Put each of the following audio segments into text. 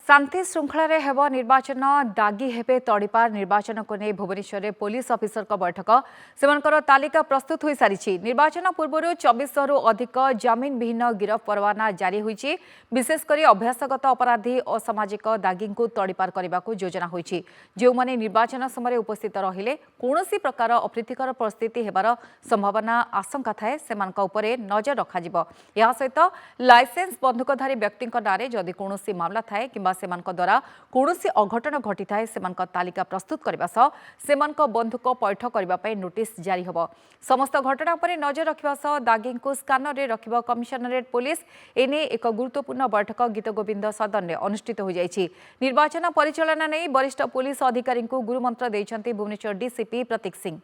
शांति श्रृंखला हेब निर्वाचन दागी हेबे तड़ीपार निर्वाचन को नहीं भुवनेश्वर में पुलिस अफिसर बैठक से तालिका प्रस्तुत हो सारी निर्वाचन पूर्व 2400 रु अधिक जमीन विहीन गिरफ परवाना जारी होईछि। विशेषकर अभ्यासगत अपराधी असामाजिक दागी को तड़ीपार करने को योजना होईछि। जो माने निर्वाचन समय उपस्थित रहिले कौनसी प्रकार अप्रीतिकर परिस्थिति हेबार संभावना आशंका थाए सेमानक उपरे नजर रखाजिबो। या सहित लाइसेंस बंधुकधारी व्यक्ति नारे जदि कौनसी मामला थाए किंबा सेमानक द्वारा कौनसी अघटन घटी थाए सेमानक तालिका प्रस्तुत करबा सह सेमानक बंधुक पैठ करबा पई नोटिस जारी होबो। समस्त घटना पर नजर रखिबा सह दागी को स्कानर रे रखिबो कमिशनरेट पुलिस। एने एक गुरुत्वपूर्ण बैठक गीतगोविंद सदन में अनुष्ठित हो जाइछि। निर्वाचन परिचालना नहीं वरिष्ठ पुलिस अधिकारी को गुरुमंत्र देइछन्ति भुवनेश्वर डीसीपी प्रतीक सिंह।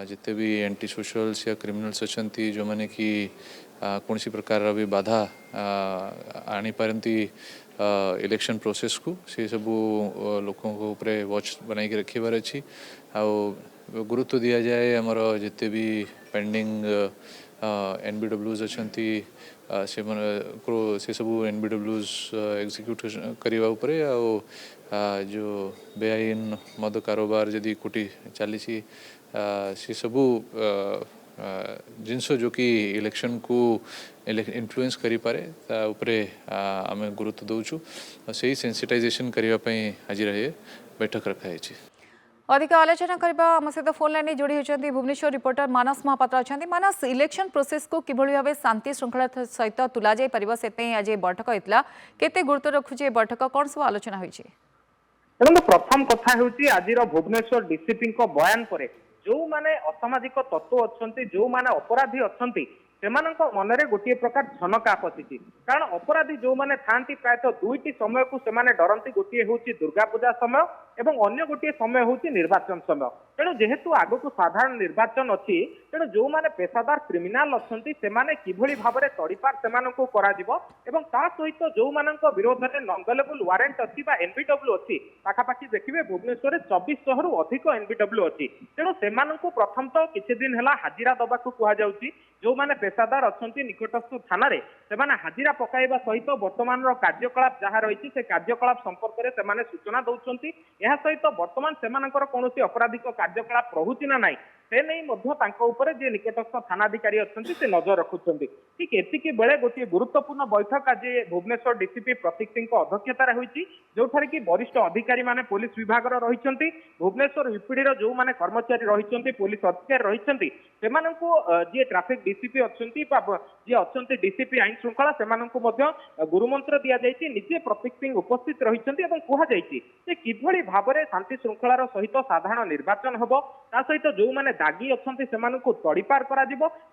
जिते भी एंटी सोशल्स या क्रिमिनल्स अच्छा जो मैंने कि कौन सी प्रकार भी बाधा आनी पारती इलेक्शन प्रोसेस को से सब लोकों को ऊपर वॉच बनाई रखिबार अच्छी आ गुरुत्व दिया जाए आमर जिते भी पेंडिंग एनबीडब्ल्यूज अच्छा से सब एनबीडब्ल्यूज एग्जीक्यूट करने उपर जो बेआईन मद कारोबार जदि कोटी चली से सबू जिनस जो कि इलेक्शन को इन्फ्लुएंस करि पारे ता उपरे आमे गुरुत्व दउछु से सेंसिटाइजेशन करने आज रहे बैठक रखाई। अधिक आलोचना करबा आम सहित फोन लाइन जोड़ी होती भुवनेश्वर रिपोर्टर मानस महापात्र अच्छा। मानस, इलेक्शन प्रोसेस को किभली भाव शांति श्रृंखला सहित तुला जाई परिबो से आज बैठक होता केते गुरुत्व रखुचे बैठक कौन सब आलोचना होइछे? प्रथम कथा होची आज भुवनेश्वर डीसीपी बयान पर जो माने असामाजिक तत्व अच्छा जो माने अपराधी अच्छा सेमानक मनरे गोटे प्रकार छनका पशिची। कारण अपराधी जो माने थांती प्रायतः दुईटी समय को सेमाने डरंती। गोटे होची दुर्गा पूजा समय एवं अन्य गोटे समय होची निर्वाचन समय। तेणु जेहेतु आगो को साधारण निर्वाचन अच्छी तेणु जो माने पेशादार क्रिमिनाल अच्छी सेमाने किभली भाबरे तड़ीपार सेमानकु कराजिबो एवं ता सहित जो मानक विरोध में नंगलेबल वारेंट अच्छी बा एनबीडब्ल्यू अच्छी पाखापाखि देखिए भुवनेश्वर 2400 रु अधिक एनबीडब्ल्यू अच्छी। तेणु सेमानकु प्रथम तो किछि दिन हला हाजिरा दबाकु कुहा जाउची। जो माने पेशादार अच्छा निकटस्थ थाना रे सेमाने हाजिरा पकाइबा सहित वर्तमान कार्यकलाप जहाँ रही से कार्यकलाप संपर्क में सेमाने सूचना दौरान यह सहित वर्तमान सेमानकर कौनसी आपराधिक कार्यकलाप रहुची ना नहीं से नहीं जे निकटस्थ थानाधिकारी अच्छा से नजर रखुंट। ठीक एतिकी बेले गोटे गुरुत्वपूर्ण बैठक आज भुवनेश्वर डीसीपी प्रतीक सिंह अध्यक्षतार होती जो कि वरिष्ठ अधिकारी माने पुलिस विभाग रही भुवनेश्वर यूपीडी जो माने कर्मचारी रही पुलिस अधिकारी रही जी ट्राफिक डीसीपी अच्छा जी अच्छा डीसीपी आईन श्रृंखला से गुरुमंत्र दि जाए। निजे प्रतीक सिंह उपस्थित रही कहुई किभली भाव में शांति श्रृंखलार सहित साधारण निर्वाचन हम ता सहित जो माने दागी अच्छा से तड़ीपार करा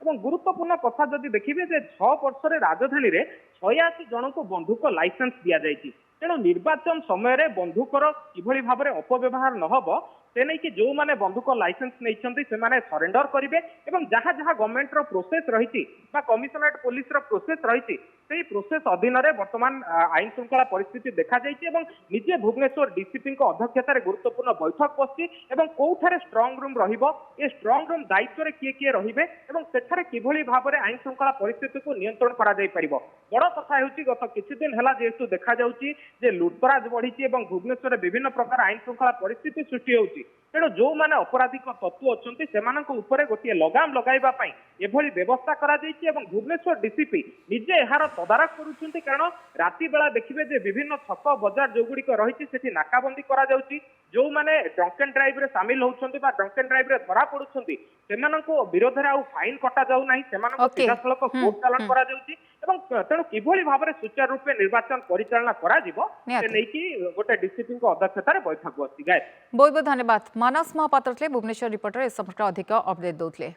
गुरुत्वपूर्ण कथा जदि देखिए 6 वर्ष राजधानी रे 86 जन को बंधुक लाइसेंस दि जाए। तेणु निर्वाचन समय बंधुकर किभली भाव में अपव्यवहार नहब से नहीं कि जो माने बंधुक लाइसेंस नहीं सरेंडर करेंगे और जहाँ जहाँ गवर्नमेंट प्रोसेस रही कमिशनरेट पुलिस प्रोसेस रही से प्रोसेस अधीन वर्तमान आईन श्रृंखला परिस्थिति देखा जाइए। निजे भुवनेश्वर डीसीपी अध्यक्षतार गुरुत्वपूर्ण बैठक बसी कौठारे स्ट्रंग रूम ये स्ट्रंग रूम दायित्व किए किए रे और किभली भाव में आईन श्रृंखला परिस्थिति को नियंत्रण करा जाई परिबो। बड़ कथा होची गत किछि दिन हला जेहेतु देखा जाउची जे लुटतराज बढ़ी भुवनेश्वर विभिन्न प्रकार आईन श्रृंखला परिस्थिति सृष्टि होची। तेणु जो माने अपराधिक तत्व अच्छा से गोटे लगाम लगाइबा पई एभली व्यवस्था करा जाइछि एवं भुवनेश्वर डीसीपी निजे एहार तदारख करुछन्ति। कारण राति बेला देखिबे जे विभिन्न छक बजार जो गुड़िक रही सेठी नाकाबंदी करा जाउछि। जो माने ड्रंक एंड ड्राइव रे शामिल होउछन्ति बा ड्रंक एंड ड्राइव रे धरा पडुछन्ति सेमाननको विरोध रे आउ फाइन कटा जाउ नाही सेमाननको सीधासलख कोर्ट चालान करा जाउछि एवं तेणु किभली भाव में सुचारू रूपे निर्वाचन परिचालना करा जिवो से नै कि गोटे डीसीपी अध्यक्षतार बैठक बसी। गाय बहुत बहुत धन्यवाद मानस महापात्र भुवनेश्वर रिपोर्टर इस संपर्क अधिक अपडेट दौले।